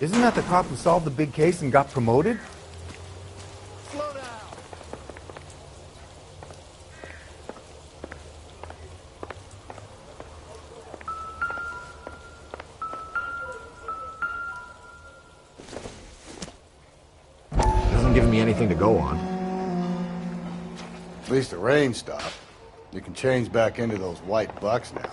Isn't that the cop who solved the big case and got promoted? Slow down. Doesn't give me anything to go on. At least the rain stopped. You can change back into those white bucks now.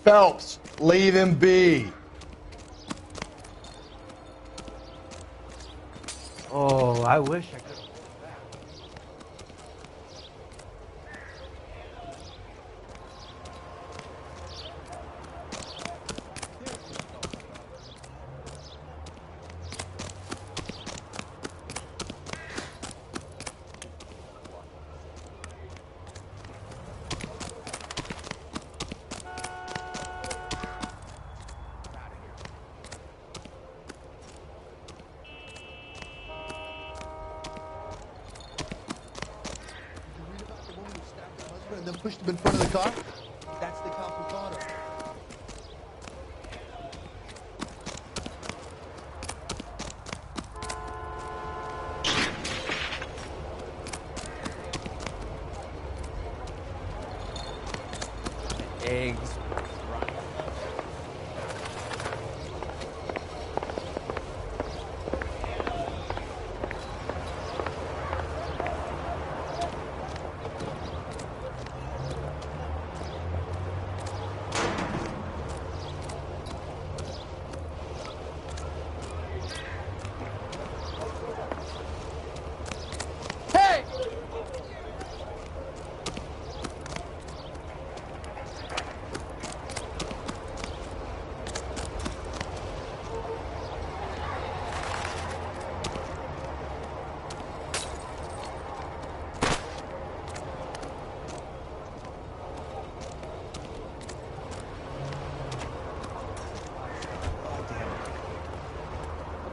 Phelps, leave him be. Oh, I wish I could. And then pushed him in front of the car? That's the cop who caught her. Eggs.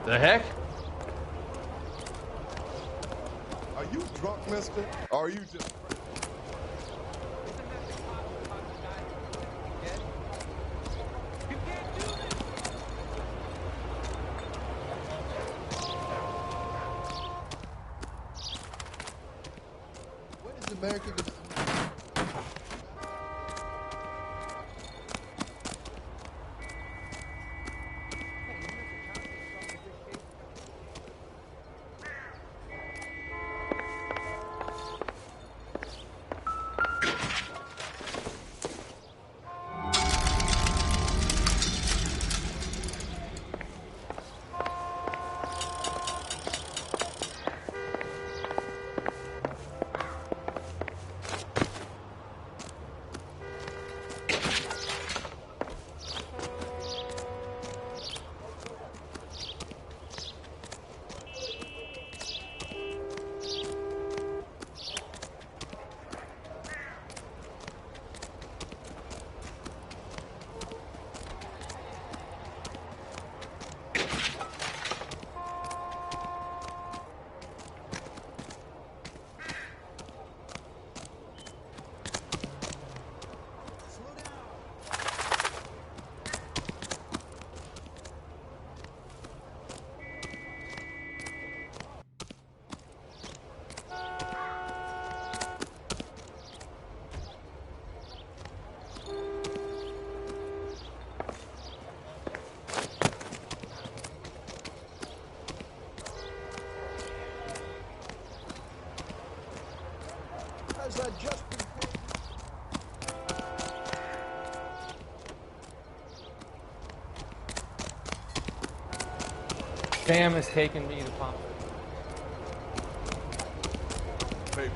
The heck? Are you drunk, mister? Or are you just... What is American... Has I just been paid? Sam has taken me to pump. Papers.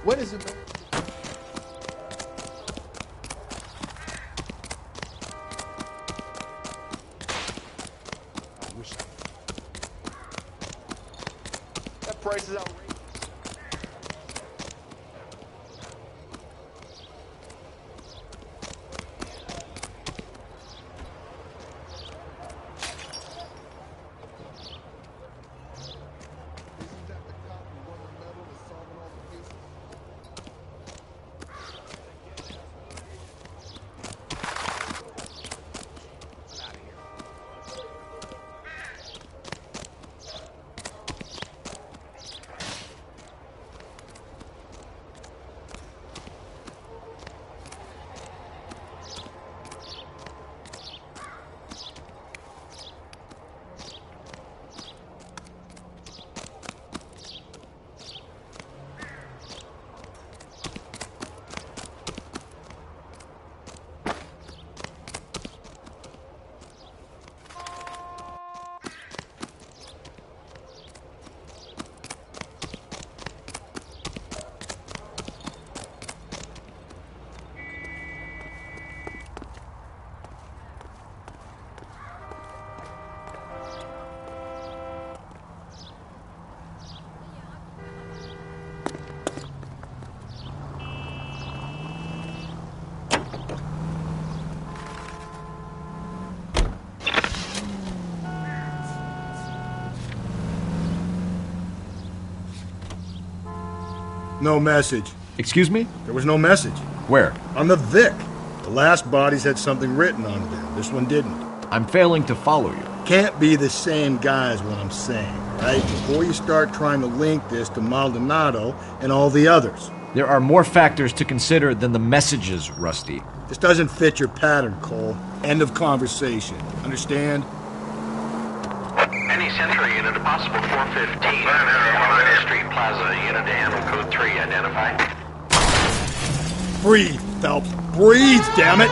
What is it, man? I wish that price is outrageous. Isn't that the cop who won the medal and solving all the cases? No message. Excuse me? There was no message. Where? On the Vic. The last bodies had something written on them. This one didn't. I'm failing to follow you. Can't be the same guy is what I'm saying, right? Before you start trying to link this to Maldonado and all the others. There are more factors to consider than the messages, Rusty. This doesn't fit your pattern, Cole. End of conversation. Understand? Any Century unit, a possible 415. Noire Street Plaza, unit to handle code 3, identify. Breathe, Phelps. Breathe, damn it!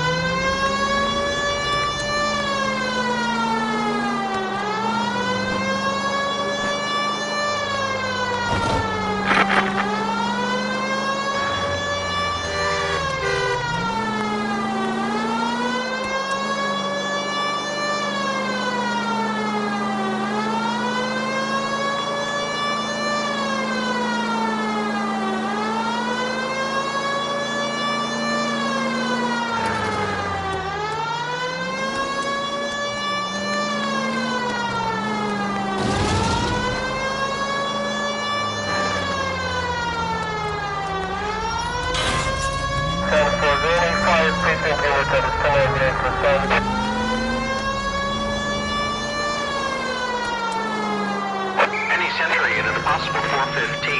Any Century unit, a possible 415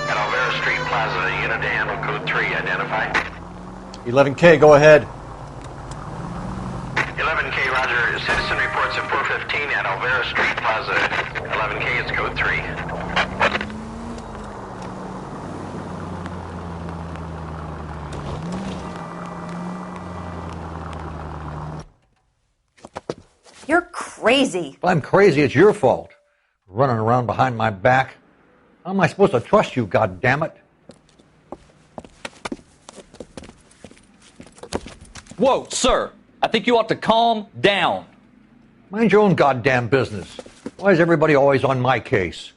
at Alvera Street Plaza, unit to handle code 3, identify. 11K, go ahead. 11K, roger. Citizen reports at 415 at Alvera Street Plaza. 11K, it's code 3. You're crazy. If I'm crazy, it's your fault. Running around behind my back. How am I supposed to trust you, goddammit? Whoa, sir. I think you ought to calm down. Mind your own goddamn business. Why is everybody always on my case?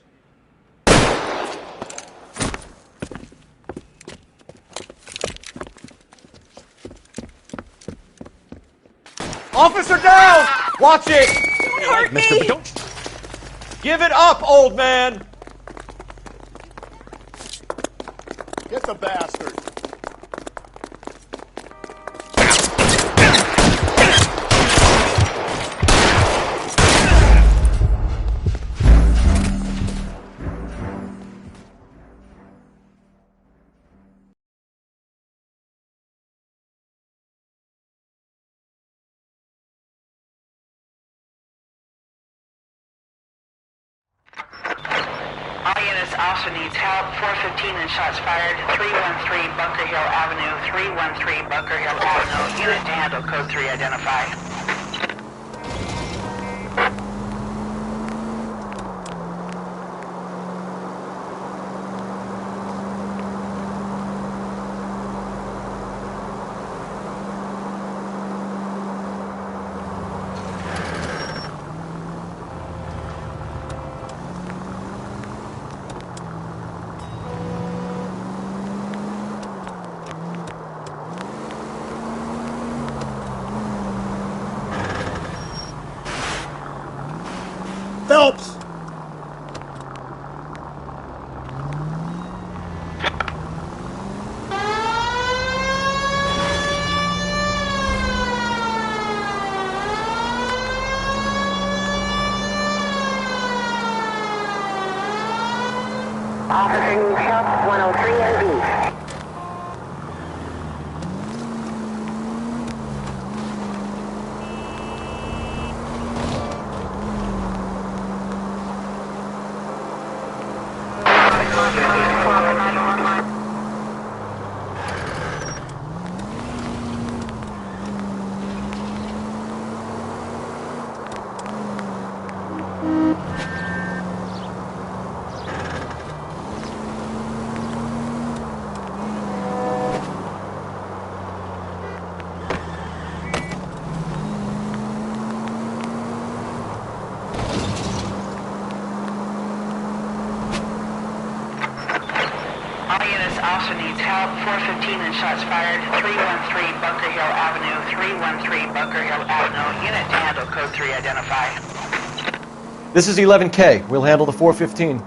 Officer down! Watch it! Don't hurt Mister, me! but don't... Give it up, old man! Get the bastard. All units also needs help. 415 and shots fired. 313 Bunker Hill Avenue. 313 Bunker Hill Avenue. Unit to handle code 3, identify. helps! Officer needs help, 103 and B. Also needs help. 415 and shots fired. 313 Bunker Hill Avenue. 313 Bunker Hill Avenue. Unit to handle code 3 identify. This is 11K. We'll handle the 415.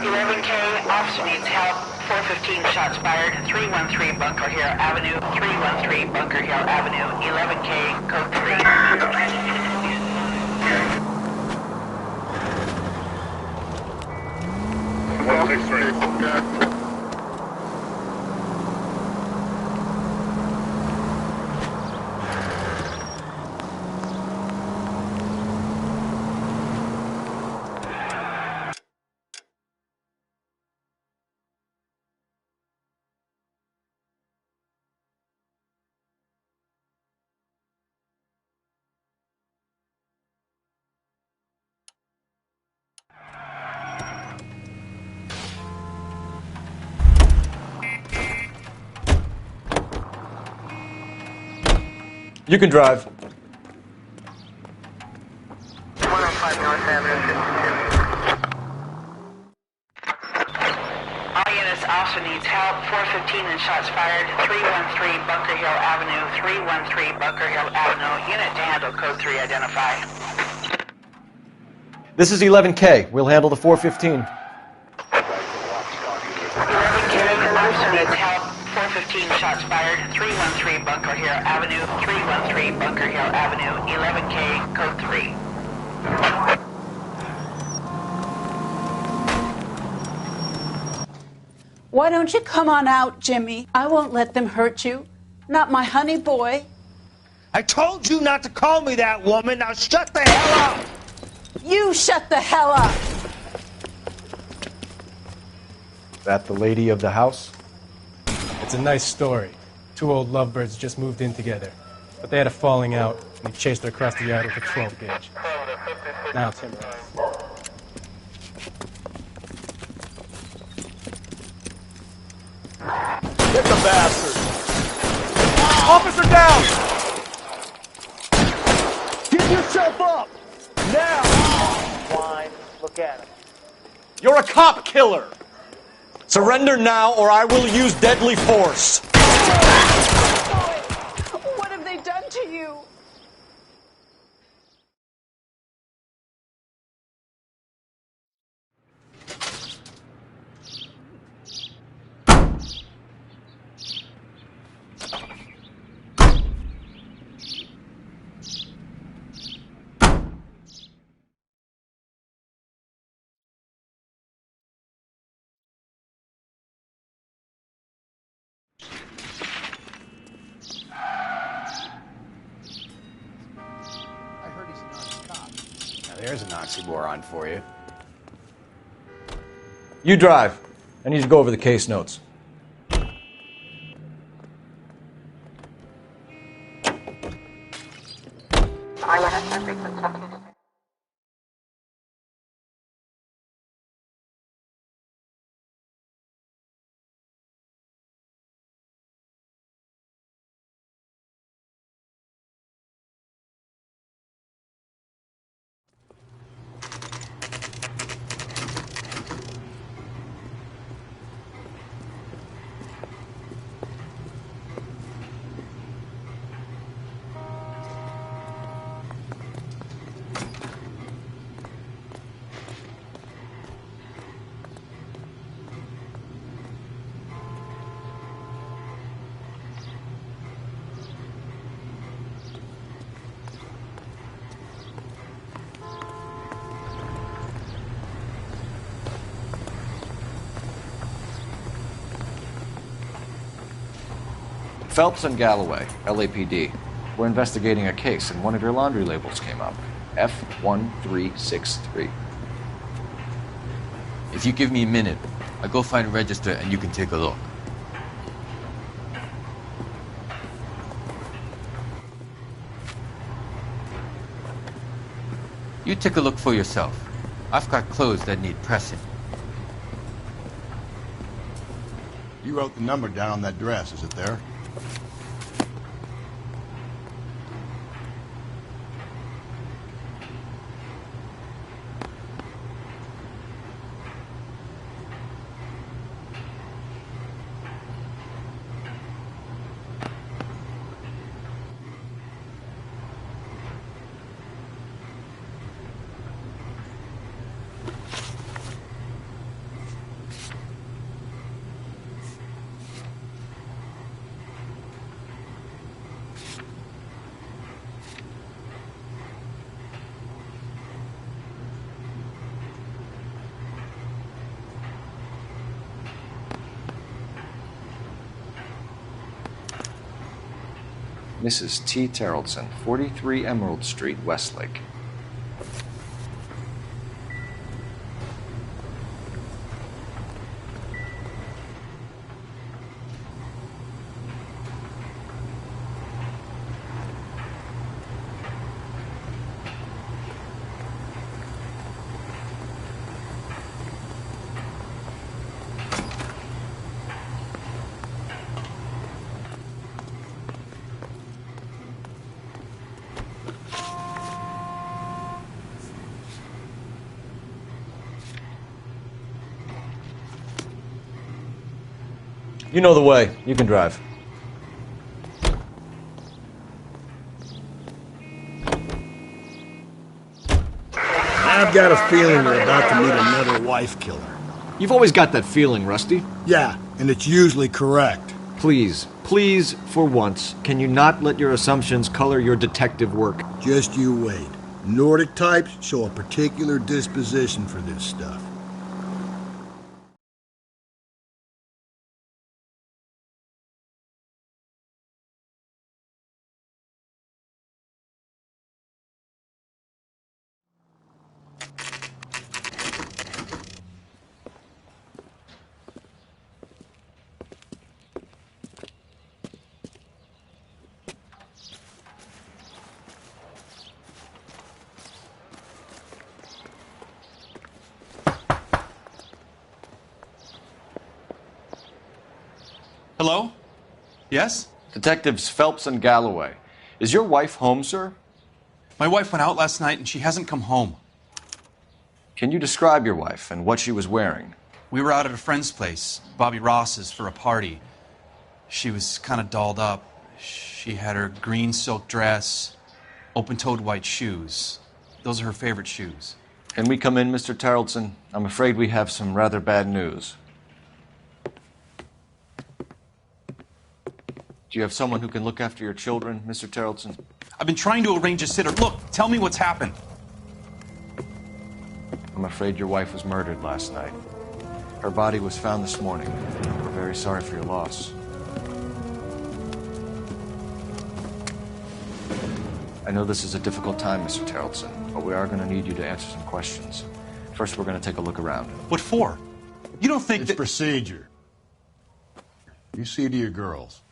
11K, officer needs help. 415 shots fired. 313 Bunker Hill Avenue. 313 Bunker Hill Avenue. 11K, code 3. You can drive. 105 North Avenue, 52. All units also needs help. 415 and shots fired. 313 Bunker Hill Avenue. 313 Bunker Hill Avenue. Unit to handle code 3 identify. This is 11K. We'll handle the 415. 11K also needs help. 415 shots fired. 313 Bunker Hill Avenue. 313 Bunker Hill Avenue. 11K code 3. Why don't you come on out, Jimmy? I won't let them hurt you. Not my honey boy. I told you not to call me that, woman. Now shut the hell up! You shut the hell up! That the lady of the house? It's a nice story. Two old lovebirds just moved in together. But they had a falling out, and he chased her across the yard with a 12 gauge. Now it's him. Get the bastard! Officer down! Give yourself up! Now! Wine, look at him. You're a cop killer! Surrender now, or I will use deadly force. What have they done to you? There's an oxymoron for you. You drive. I need to go over the case notes. Phelps and Galloway, LAPD. We're investigating a case, and one of your laundry labels came up. F1363. If you give me a minute, I'll go find a register and you can take a look. You take a look for yourself. I've got clothes that need pressing. You wrote the number down on that dress, is it there? Mrs. T. Terrellson, 43 Emerald Street, Westlake. You know the way. You can drive. I've got a feeling we're about to meet another wife killer. You've always got that feeling, Rusty. Yeah, and it's usually correct. Please, please, for once, can you not let your assumptions color your detective work? Just you wait. Nordic types show a particular disposition for this stuff. Hello? Yes? Detectives Phelps and Galloway. Is your wife home, sir? My wife went out last night and she hasn't come home. Can you describe your wife and what she was wearing? We were out at a friend's place, Bobby Ross's, for a party. She was kind of dolled up. She had her green silk dress, open-toed white shoes. Those are her favorite shoes. Can we come in, Mr. Terrellson? I'm afraid we have some rather bad news. Do you have someone who can look after your children, Mr. Terrellson? I've been trying to arrange a sitter. Look, tell me what's happened. I'm afraid your wife was murdered last night. Her body was found this morning. We're very sorry for your loss. I know this is a difficult time, Mr. Terrellson, but we are going to need you to answer some questions. First, we're going to take a look around. What for? You don't think it's procedure. You see to your girls.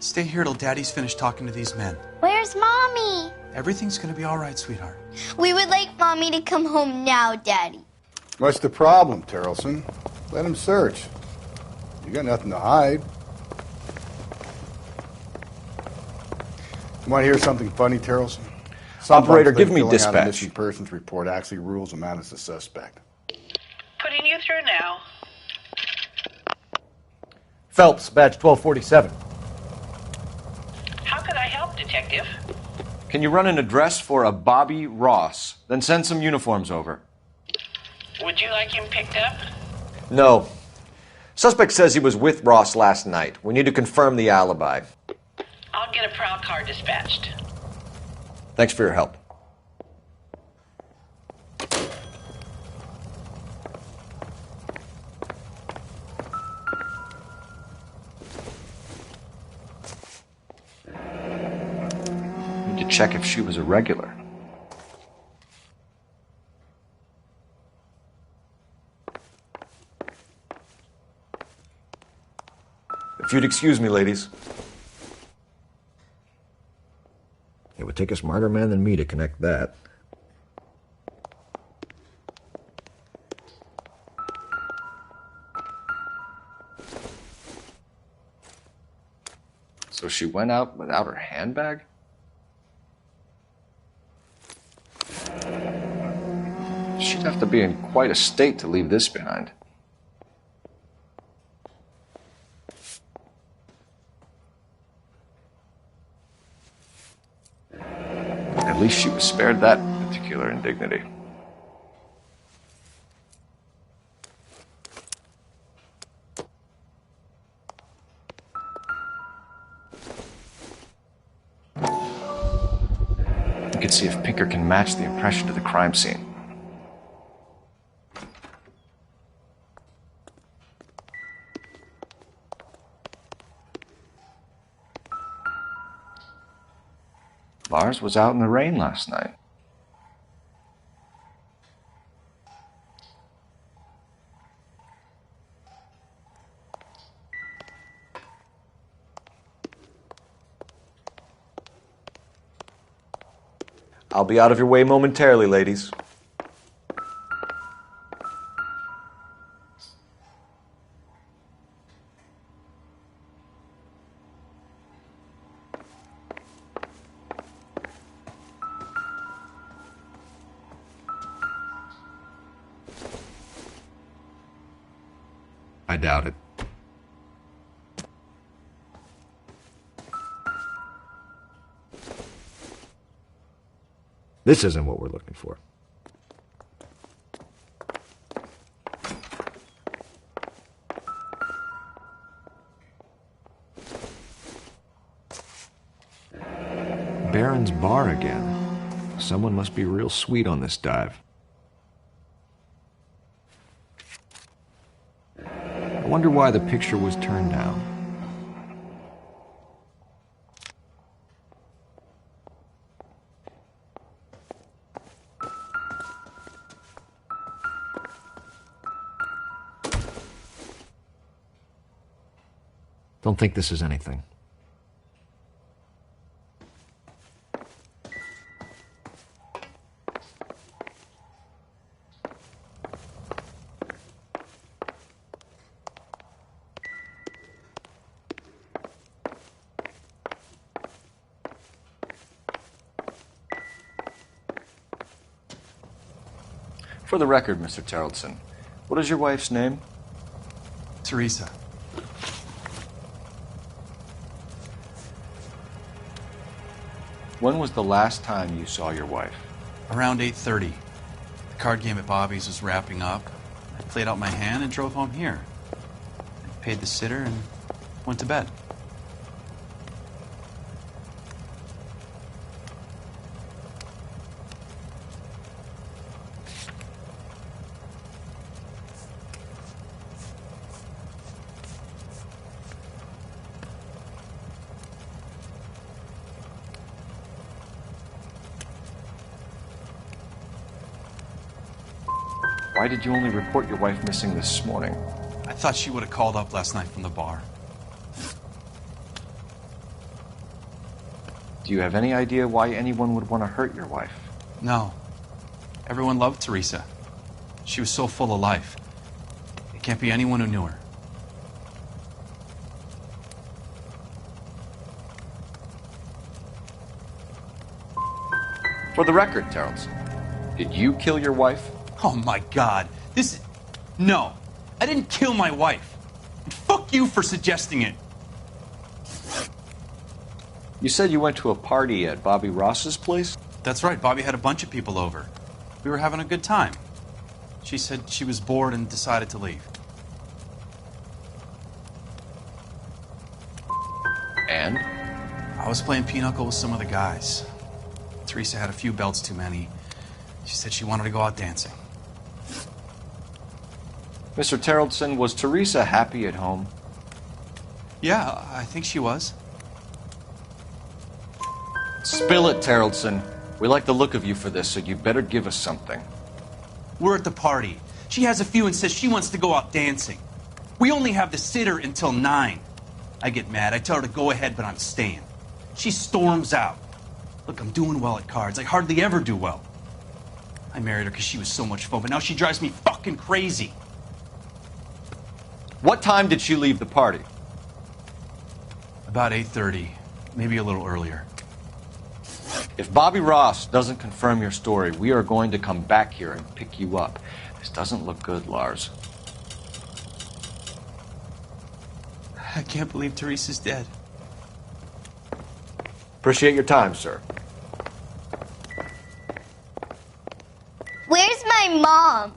Stay here till Daddy's finished talking to these men. Where's Mommy? Everything's gonna be all right, sweetheart. We would like Mommy to come home now, Daddy. What's the problem, Terrellson? Let him search. You got nothing to hide. You want to hear something funny, Terrellson? Operator, give me filling out a dispatch. missing persons report actually rules him out as a suspect. Putting you through now. Phelps, badge 1247. How could I help, Detective? Can you run an address for a Bobby Ross? Then send some uniforms over. Would you like him picked up? No. Suspect says he was with Ross last night. We need to confirm the alibi. I'll get a prowl car dispatched. Thanks for your help. Need to check if she was a regular. If you'd excuse me, ladies. It would take a smarter man than me to connect that. So she went out without her handbag? She'd have to be in quite a state to leave this behind. At least she was spared that particular indignity. You can see if Pinker can match the impression to the crime scene. Lars was out in the rain last night. I'll be out of your way momentarily, ladies. I doubt it. This isn't what we're looking for. Baron's bar again. Someone must be real sweet on this dive. I wonder why the picture was turned down. Don't think this is anything. For the record, Mr. Terrelson, what is your wife's name? Teresa. When was the last time you saw your wife? Around 8:30. The card game at Bobby's was wrapping up. I played out my hand and drove home here. I paid the sitter and went to bed. Why did you only report your wife missing this morning? I thought she would have called up last night from the bar. Do you have any idea why anyone would want to hurt your wife? No. Everyone loved Teresa. She was so full of life. It can't be anyone who knew her. For the record, Terrelson, did you kill your wife? Oh my God. No. I didn't kill my wife. And fuck you for suggesting it. You said you went to a party at Bobby Ross's place? That's right. Bobby had a bunch of people over. We were having a good time. She said she was bored and decided to leave. And? I was playing pinochle with some of the guys. Teresa had a few belts too many. She said she wanted to go out dancing. Mr. Terrelson, was Teresa happy at home? Yeah, I think she was. Spill it, Terrelson. We like the look of you for this, so you better give us something. We're at the party. She has a few and says she wants to go out dancing. We only have the sitter until 9. I get mad. I tell her to go ahead, but I'm staying. She storms out. Look, I'm doing well at cards. I hardly ever do well. I married her because she was so much fun, but now she drives me fucking crazy. What time did she leave the party? About 8:30, maybe a little earlier. If Bobby Ross doesn't confirm your story, we are going to come back here and pick you up. This doesn't look good, Lars. I can't believe Teresa's dead. Appreciate your time, sir. Where's my mom?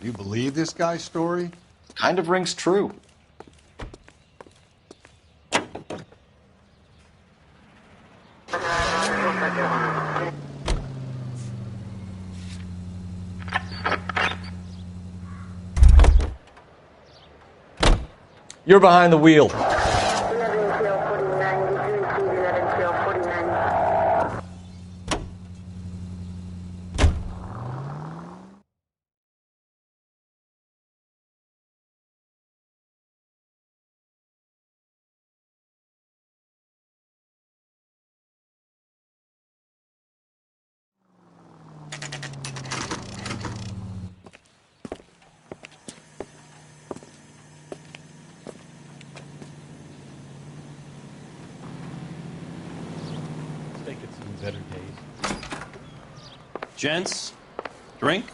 You believe this guy's story? Kind of rings true. You're behind the wheel. Better days. Gents, drink?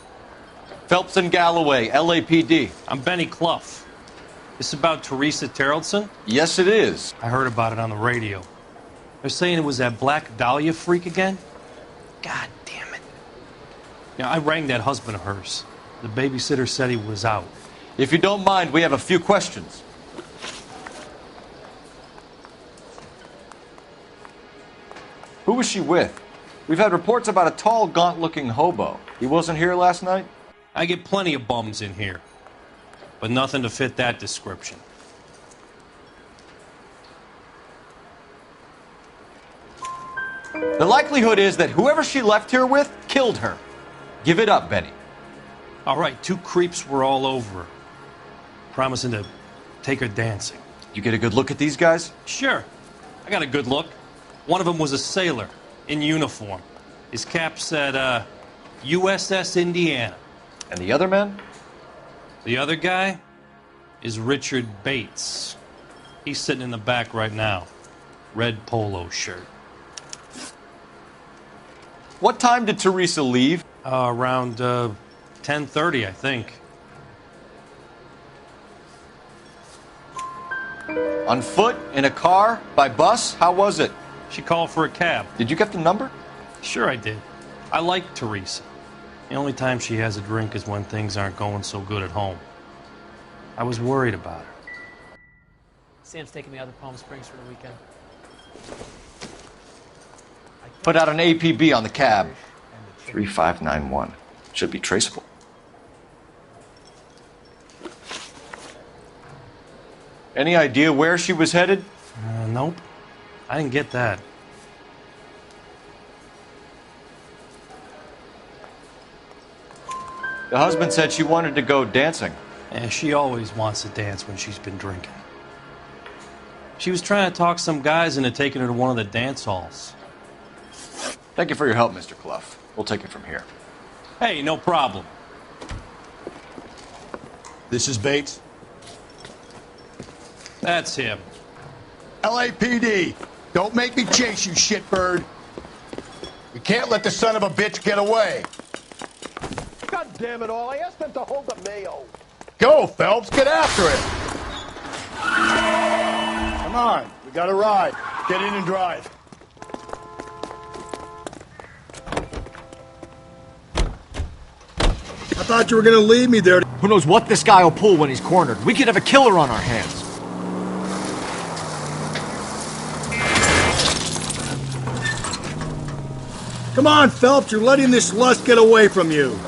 Phelps and Galloway, LAPD. I'm Benny Clough. This about Teresa Terrelson? Yes, it is. I heard about it on the radio. They're saying it was that Black Dahlia freak again? God damn it. Yeah, I rang that husband of hers. The babysitter said he was out. If you don't mind, we have a few questions. Who was she with? We've had reports about a tall, gaunt-looking hobo. He wasn't here last night? I get plenty of bums in here, but nothing to fit that description. The likelihood is that whoever she left here with killed her. Give it up, Benny. All right, 2 creeps were all over her, promising to take her dancing. You get a good look at these guys? Sure. I got a good look. One of them was a sailor in uniform. His cap said, USS Indiana. And the other man? The other guy is Richard Bates. He's sitting in the back right now. Red polo shirt. What time did Teresa leave? Around 10:30, I think. On foot? In a car? By bus? How was it? She called for a cab. Did you get the number? Sure I did. I like Teresa. The only time she has a drink is when things aren't going so good at home. I was worried about her. Sam's taking me out to Palm Springs for the weekend. Put out an APB on the cab. 3591. Should be traceable. Any idea where she was headed? Nope. I didn't get that. The husband said she wanted to go dancing. Yeah, she always wants to dance when she's been drinking. She was trying to talk some guys into taking her to one of the dance halls. Thank you for your help, Mr. Clough. We'll take it from here. Hey, no problem. This is Bates. That's him. LAPD. Don't make me chase you, shitbird. You can't let the son of a bitch get away. God damn it all. I asked them to hold the mayo. Go, Phelps, get after it! Come on, we got a ride. Get in and drive. I thought you were gonna leave me there. Who knows what this guy will pull when he's cornered? We could have a killer on our hands. Come on, Phelps, you're letting this lust get away from you.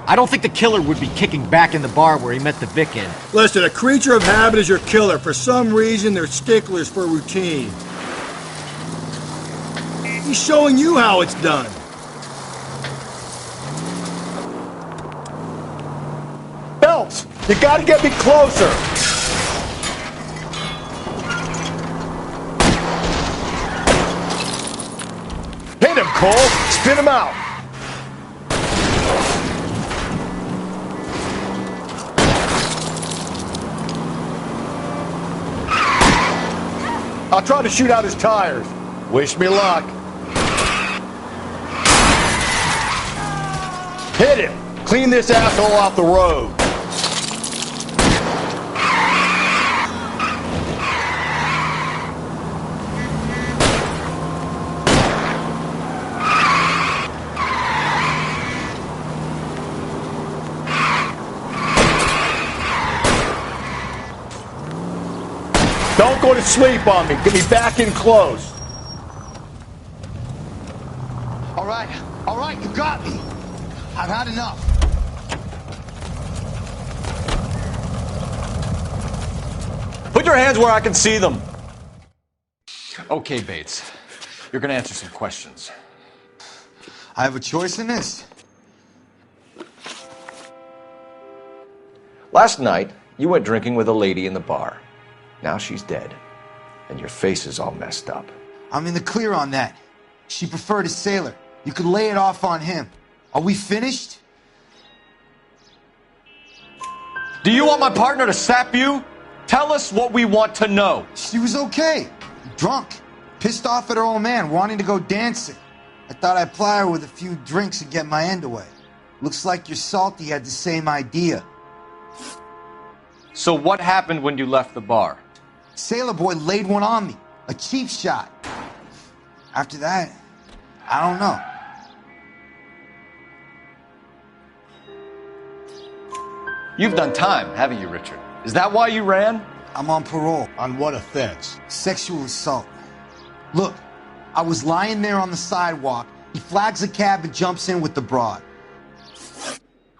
I don't think the killer would be kicking back in the bar where he met the Vic in. Listen, a creature of habit is your killer. For some reason, they're sticklers for routine. He's showing you how it's done. Phelps, you gotta get me closer. Hit him, Cole. Spin him out. I'll try to shoot out his tires. Wish me luck. Hit him. Clean this asshole off the road. Don't go to sleep on me. Get me back in close. All right, you got me. I've had enough. Put your hands where I can see them. Okay, Bates. You're gonna answer some questions. I have a choice in this. Last night, you went drinking with a lady in the bar. Now she's dead, and your face is all messed up. I'm in the clear on that. She preferred a sailor. You could lay it off on him. Are we finished? Do you want my partner to sap you? Tell us what we want to know. She was okay. Drunk. Pissed off at her old man, wanting to go dancing. I thought I'd ply her with a few drinks and get my end away. Looks like your Salty had the same idea. So what happened when you left the bar? Sailor boy laid one on me. A cheap shot. After that, I don't know. You've done time, haven't you, Richard? Is that why you ran? I'm on parole. On what offense? Sexual assault. Look, I was lying there on the sidewalk. He flags a cab and jumps in with the broad.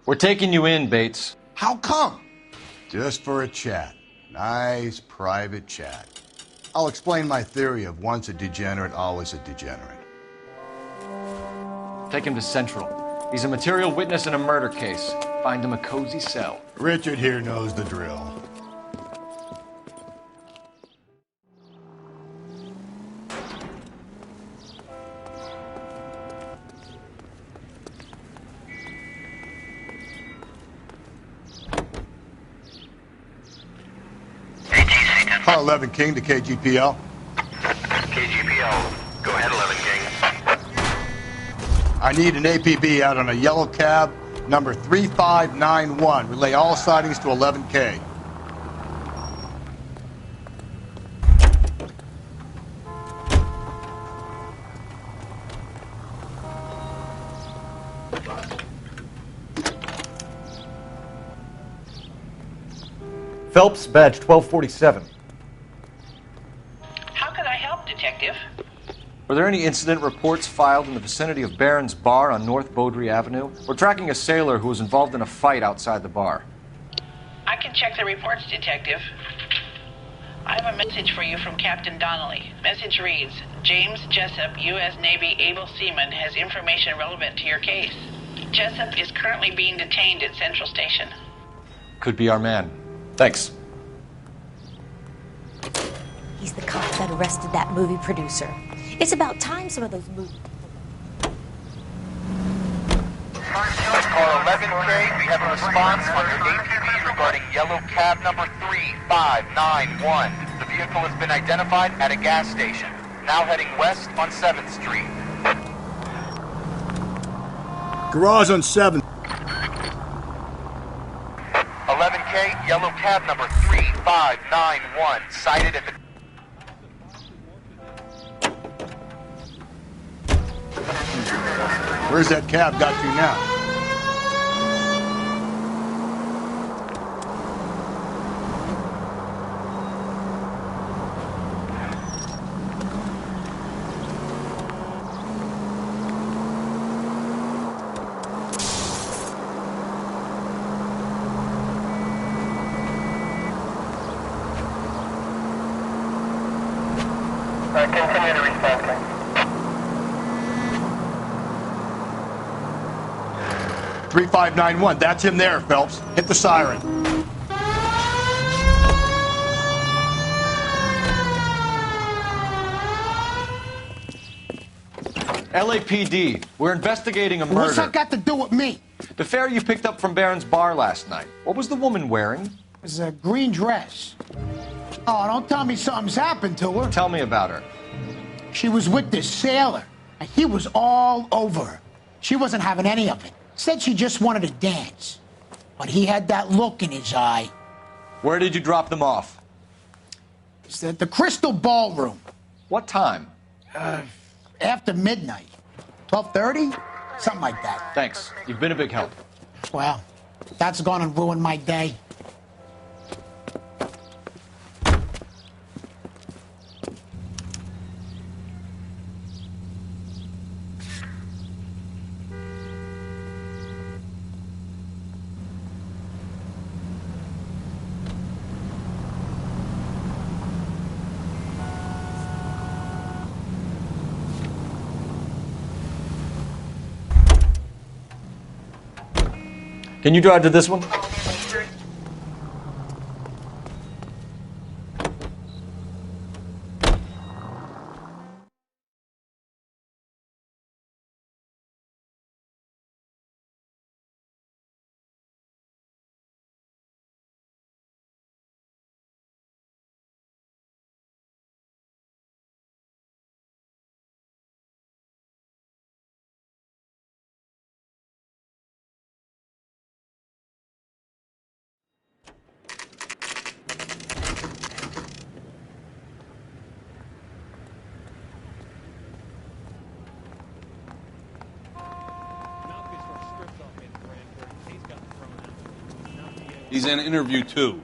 We're taking you in, Bates. How come? Just for a chat. Nice private chat. I'll explain my theory of once a degenerate, always a degenerate. Take him to Central. He's a material witness in a murder case. Find him a cozy cell. Richard here knows the drill. Car 11 King to KGPL. KGPL. Go ahead, 11 King. I need an APB out on a yellow cab, number 3591. Relay all sightings to 11K. Phelps, badge 1247. How can I help, Detective? Were there any incident reports filed in the vicinity of Barron's Bar on North Beaudry Avenue? We're tracking a sailor who was involved in a fight outside the bar. I can check the reports, Detective. I have a message for you from Captain Donnelly. Message reads, James Jessup, U.S. Navy able seaman, has information relevant to your case. Jessup is currently being detained at Central Station. Could be our man. Thanks. He's the cop that arrested that movie producer. It's about time some of those movies... Car 11K, we have a response under APB regarding yellow cab number 3591. The vehicle has been identified at a gas station. Now heading west on 7th Street. Garage on 7th. 11K, yellow cab number 3591, sighted at the... Where's that cab got to now? Continue to respond, please. 3591, that's him there, Phelps. Hit the siren. LAPD, we're investigating a murder. What's that got to do with me? The fare you picked up from Barron's bar last night. What was the woman wearing? It was a green dress. Oh, don't tell me something's happened to her. Tell me about her. She was with this sailor, and he was all over her. She wasn't having any of it. Said she just wanted to dance. But he had that look in his eye. Where did you drop them off? It's at the Crystal Ballroom. What time? After midnight. 12:30? Something like that. Thanks. You've been a big help. Well, that's gone and ruined my day. Can you drive to this one? He's in interview 2.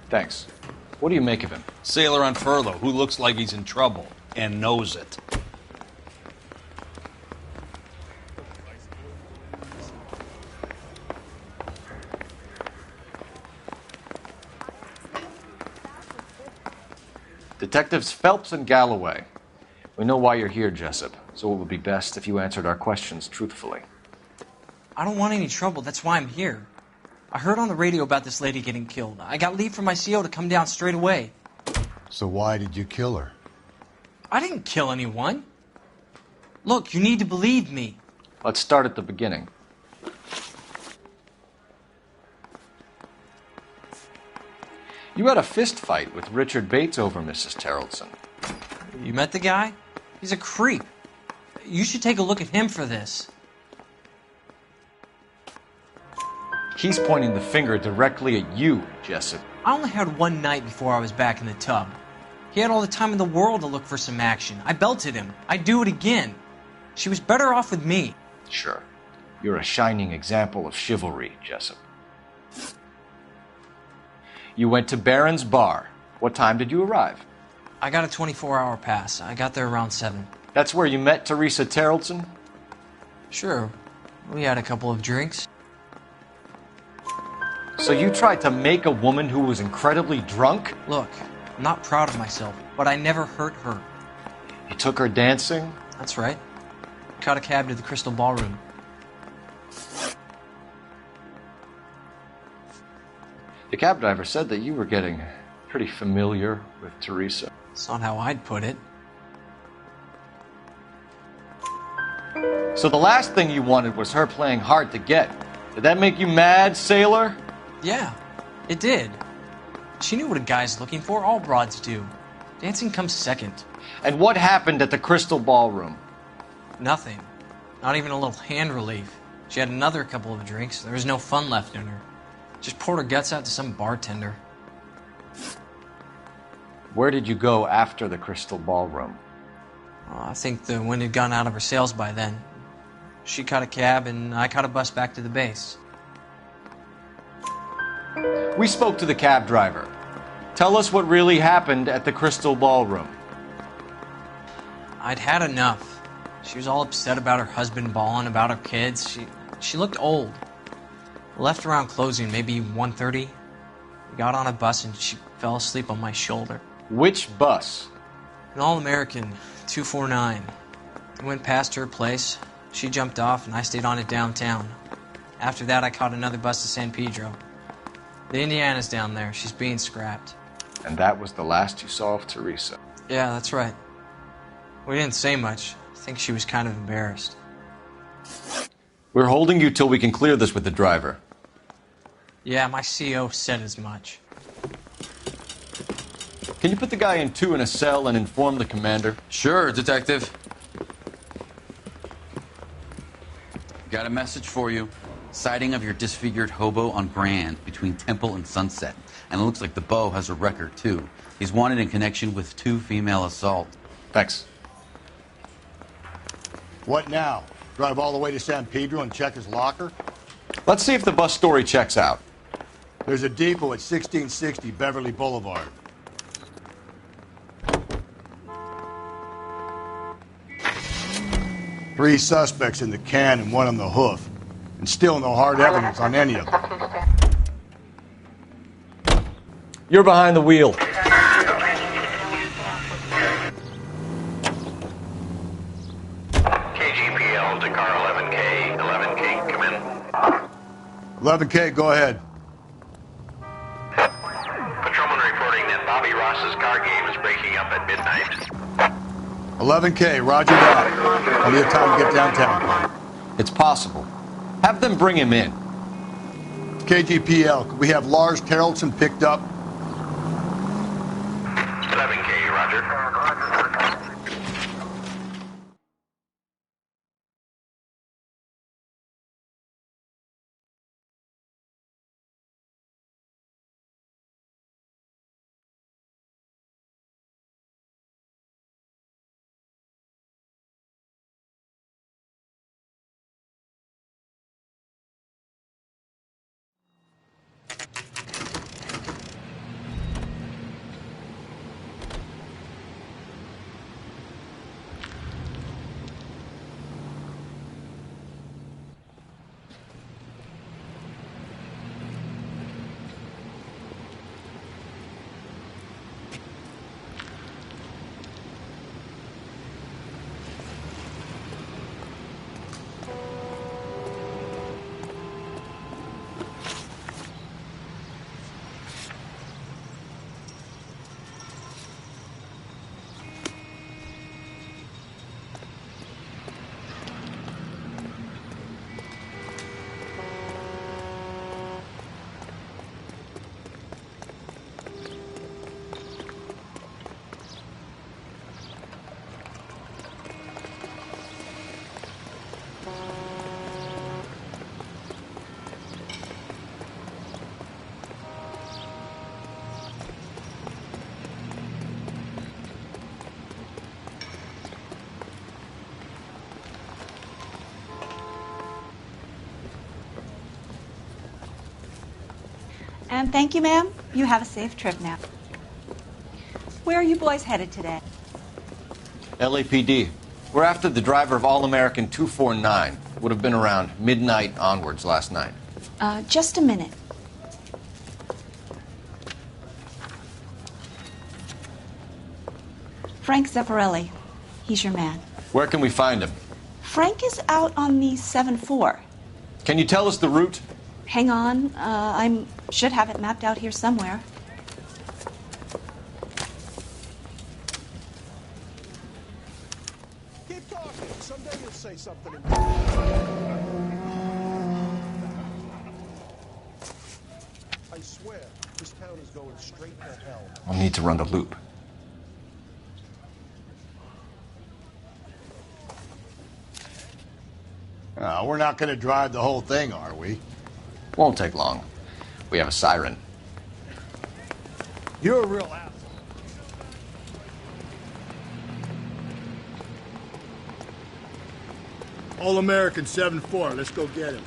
Thanks. What do you make of him? Sailor on furlough who looks like he's in trouble and knows it. Detectives Phelps and Galloway. We know why you're here, Jessup, so it would be best if you answered our questions truthfully. I don't want any trouble. That's why I'm here. I heard on the radio about this lady getting killed. I got leave from my CO to come down straight away. So why did you kill her? I didn't kill anyone. Look, you need to believe me. Let's start at the beginning. You had a fist fight with Richard Bates over Mrs. Terrellson. You met the guy? He's a creep. You should take a look at him for this. He's pointing the finger directly at you, Jessup. I only had one night before I was back in the tub. He had all the time in the world to look for some action. I belted him. I'd do it again. She was better off with me. Sure. You're a shining example of chivalry, Jessup. You went to Barron's bar. What time did you arrive? I got a 24-hour pass. I got there around 7. That's where you met Teresa Terrellson? Sure. We had a couple of drinks. So you tried to make a woman who was incredibly drunk? Look, I'm not proud of myself, but I never hurt her. You took her dancing? That's right. Caught a cab to the Crystal Ballroom. The cab driver said that you were getting pretty familiar with Teresa. That's not how I'd put it. So the last thing you wanted was her playing hard to get. Did that make you mad, sailor? Yeah, it did. She knew what a guy's looking for. All broads do. Dancing comes second. And what happened at the Crystal Ballroom? Nothing. Not even a little hand relief. She had another couple of drinks. There was no fun left in her. Just poured her guts out to some bartender. Where did you go after the Crystal Ballroom? I think the wind had gone out of her sails by then. She caught a cab and I caught a bus back to the base. We spoke to the cab driver. Tell us what really happened at the Crystal Ballroom. I'd had enough. She was all upset about her husband bawling about her kids. She looked old. Left around closing, maybe 1:30. We got on a bus and she fell asleep on my shoulder. Which bus? An All-American, 249. I went past her place. She jumped off and I stayed on it downtown. After that, I caught another bus to San Pedro. The Indiana's down there. She's being scrapped. And that was the last you saw of Teresa? Yeah, that's right. We didn't say much. I think she was kind of embarrassed. We're holding you till we can clear this with the driver. Yeah, my CO said as much. Can you put the guy in two in a cell and inform the commander? Sure, Detective. Got a message for you. Sighting of your disfigured hobo on Grand between Temple and Sunset. And it looks like the Beau has a record, too. He's wanted in connection with 2 female assaults. Thanks. What now? Drive all the way to San Pedro and check his locker? Let's see if the bus story checks out. There's a depot at 1660 Beverly Boulevard. Three suspects in the can and one on the hoof. And still no hard evidence on any of them. You're behind the wheel. KGPL to car 11K. 11K, come in. 11K, go ahead. Patrolman reporting that Bobby Ross's car game is breaking up at midnight. 11K, roger that. Plenty of time to get downtown. It's possible. Have them bring him in. KGPL, could we have Lars Carrollson picked up? 11K, roger. And thank you, ma'am. You have a safe trip now. Where are you boys headed today? LAPD. We're after the driver of All-American 249. Would have been around midnight onwards last night. Just a minute. Frank Zeffirelli. He's your man. Where can we find him? Frank is out on the 7-4. Can you tell us the route? Hang on. I should have it mapped out here somewhere. Keep talking. Someday you'll say something. I swear, this town is going straight to hell. I'll need to run the loop. We're not going to drive the whole thing, are we? Won't take long. We have a siren. You're a real asshole. All-American 7-4. Let's go get him.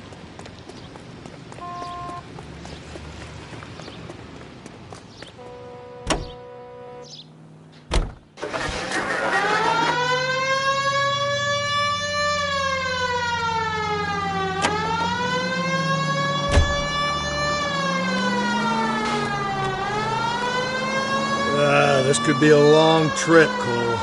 This could be a long trip, Cole.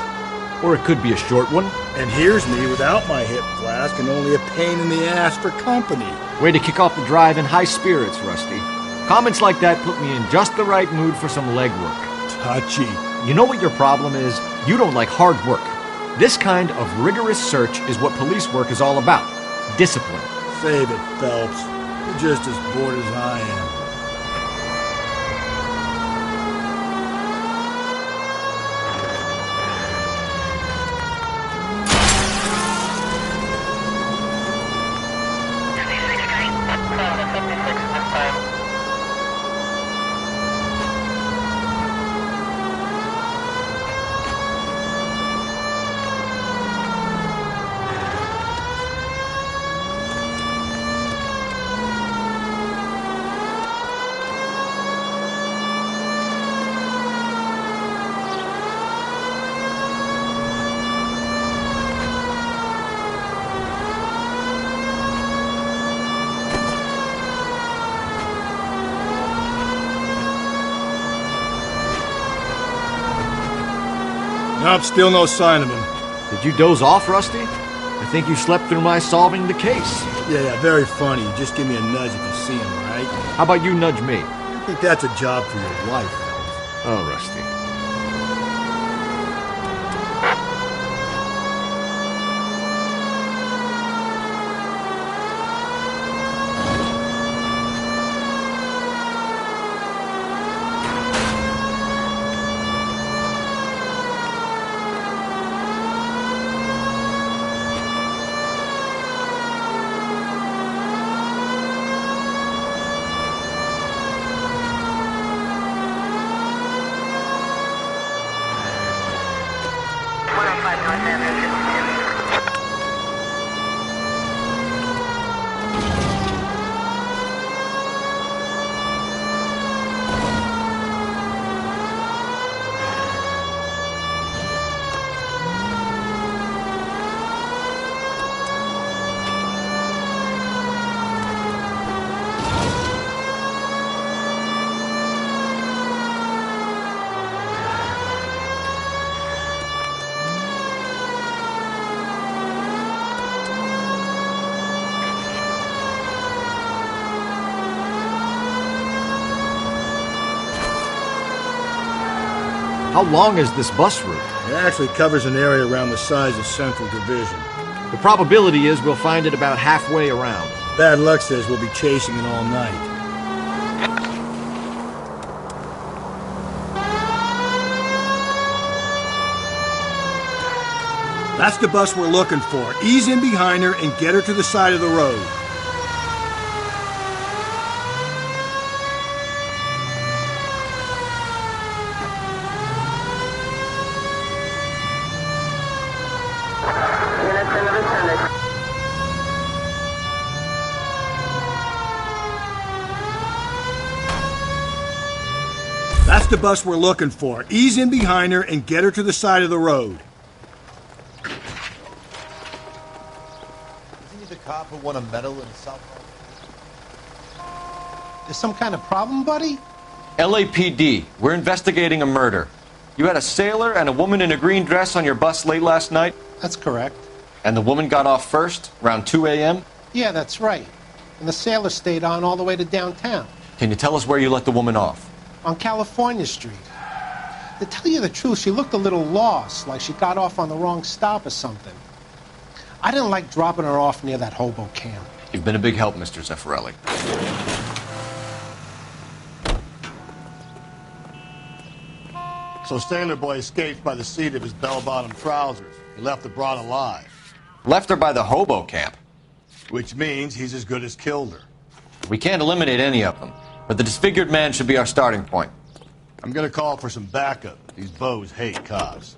Or it could be a short one. And here's me without my hip flask and only a pain in the ass for company. Way to kick off the drive in high spirits, Rusty. Comments like that put me in just the right mood for some legwork. Touchy. You know what your problem is? You don't like hard work. This kind of rigorous search is what police work is all about. Discipline. Save it, Phelps. You're just as bored as I am. Nope, still no sign of him. Did you doze off, Rusty? I think you slept through my solving the case. Yeah, very funny. Just give me a nudge if you see him, right? How about you nudge me? I think that's a job for your wife. Oh, Rusty. How long is this bus route? It actually covers an area around the size of Central Division. The probability is we'll find it about halfway around. Bad luck says we'll be chasing it all night. That's the bus we're looking for. Ease in behind her and get her to the side of the road. That's the bus we're looking for. Ease in behind her and get her to the side of the road. Isn't he the cop who won a medal in South? There's some kind of problem, buddy? LAPD, we're investigating a murder. You had a sailor and a woman in a green dress on your bus late last night? That's correct. And the woman got off first, around 2 a.m.? Yeah, that's right. And the sailor stayed on all the way to downtown. Can you tell us where you let the woman off? On California Street. To tell you the truth, she looked a little lost, like she got off on the wrong stop or something. I didn't like dropping her off near that hobo camp. You've been a big help, Mr. Zeffirelli. So Sailor Boy escaped by the seat of his bell-bottom trousers. He left the broad alive. Left her by the hobo camp. Which means he's as good as killed her. We can't eliminate any of them. But the disfigured man should be our starting point. I'm gonna call for some backup. These bows hate cops.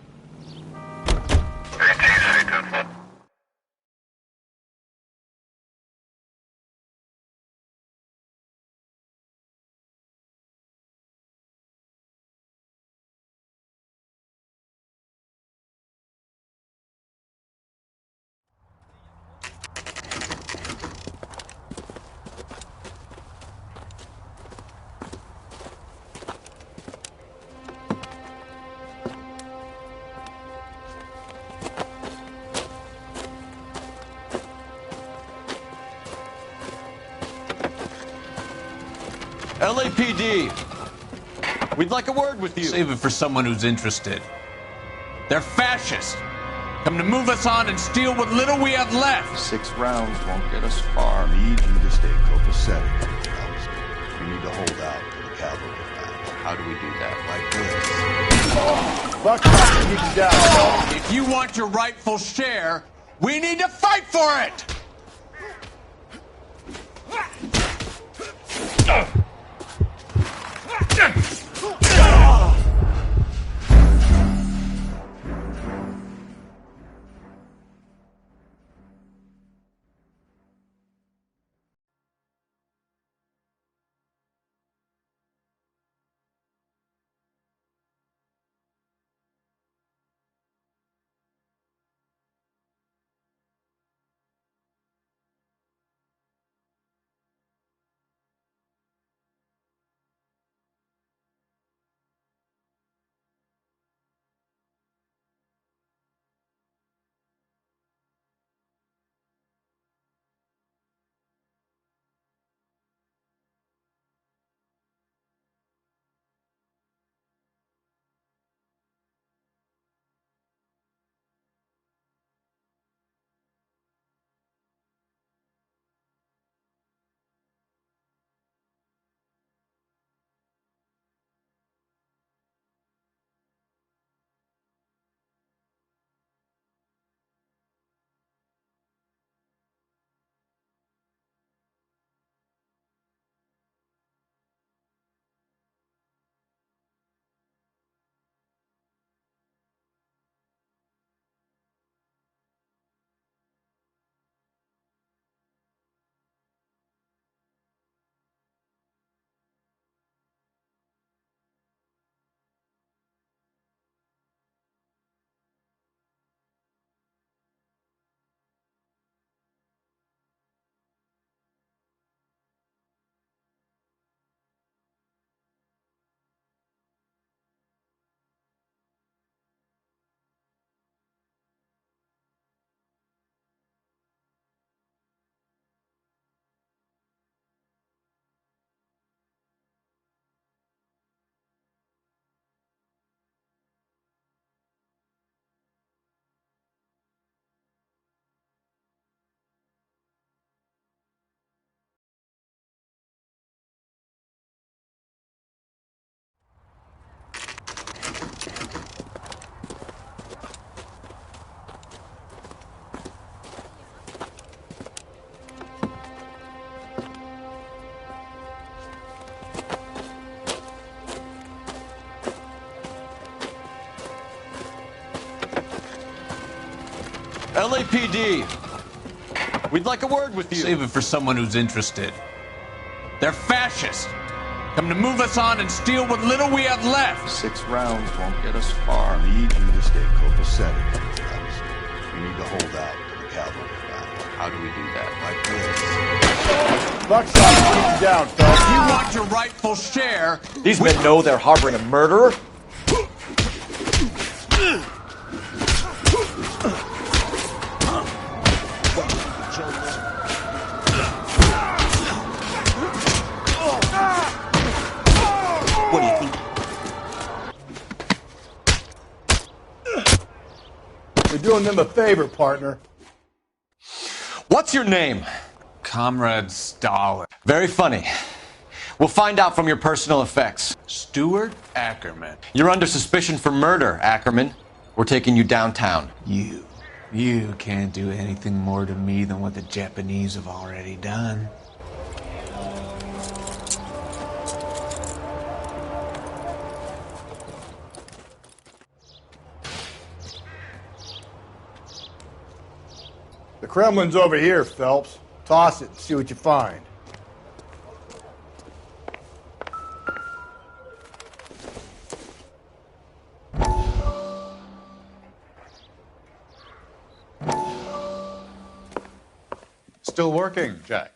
LAPD, we'd like a word with you. Save it for someone who's interested. They're fascists. Come to move us on and steal what little we have left. 6 rounds won't get us far. I need you to stay copacetic. We need to hold out for the cavalry attack. How do we do that? Like this. Buck, keep you down. If you want your rightful share, we need to fight for it! LAPD, we'd like a word with you. Save it for someone who's interested. They're fascists. Come to move us on and steal what little we have left. 6 rounds won't get us far. I need you to stay copacetic. We need to hold out for the cavalry attack. How do we do that? Like this. Buckshot, keep you down, fellas. If you want your rightful share... These men know they're harboring a murderer? What do you think? You're doing them a favor, partner. What's your name? Comrade Stalin. Very funny. We'll find out from your personal effects. Stuart Ackerman. You're under suspicion for murder, Ackerman. We're taking you downtown. You can't do anything more to me than what the Japanese have already done. The Kremlin's over here, Phelps. Toss it and see what you find. Still working, Jack.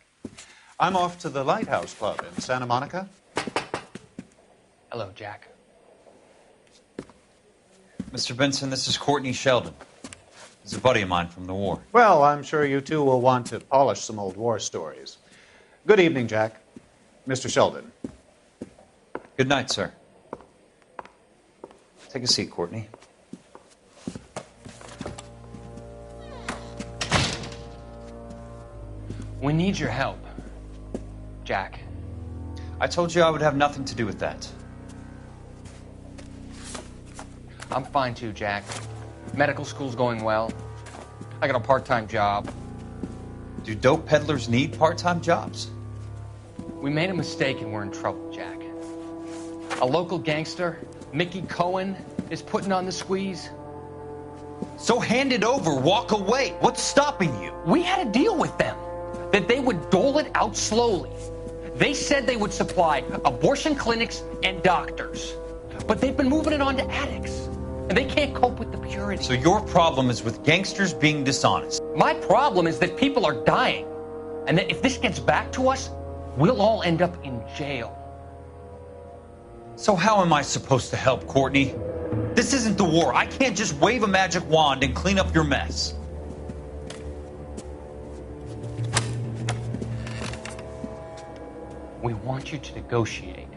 I'm off to the Lighthouse Club in Santa Monica. Hello, Jack. Mr. Benson, this is Courtney Sheldon. He's a buddy of mine from the war. Well, I'm sure you two will want to polish some old war stories. Good evening, Jack. Mr. Sheldon. Good night, sir. Take a seat, Courtney. We need your help, Jack. I told you I would have nothing to do with that. I'm fine too, Jack. Medical school's going well. I got a part-time job. Do dope peddlers need part-time jobs? We made a mistake and we're in trouble, Jack. A local gangster, Mickey Cohen, is putting on the squeeze. So hand it over, walk away. What's stopping you? We had a deal with them that they would dole it out slowly. They said they would supply abortion clinics and doctors, but they've been moving it on to addicts, and they can't cope with the purity. So your problem is with gangsters being dishonest? My problem is that people are dying, and that if this gets back to us, we'll all end up in jail. So how am I supposed to help, Courtney? This isn't the war. I can't just wave a magic wand and clean up your mess. We want you to negotiate,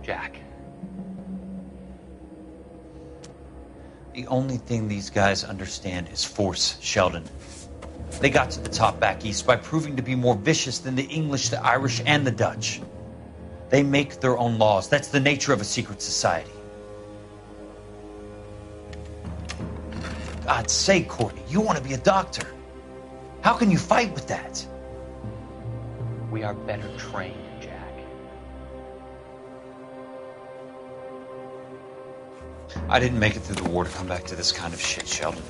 Jack. The only thing these guys understand is force, Sheldon. They got to the top back east by proving to be more vicious than the English, the Irish, and the Dutch. They make their own laws. That's the nature of a secret society. For God's sake, Courtney, you want to be a doctor. How can you fight with that? We are better trained, Jack. I didn't make it through the war to come back to this kind of shit, Sheldon.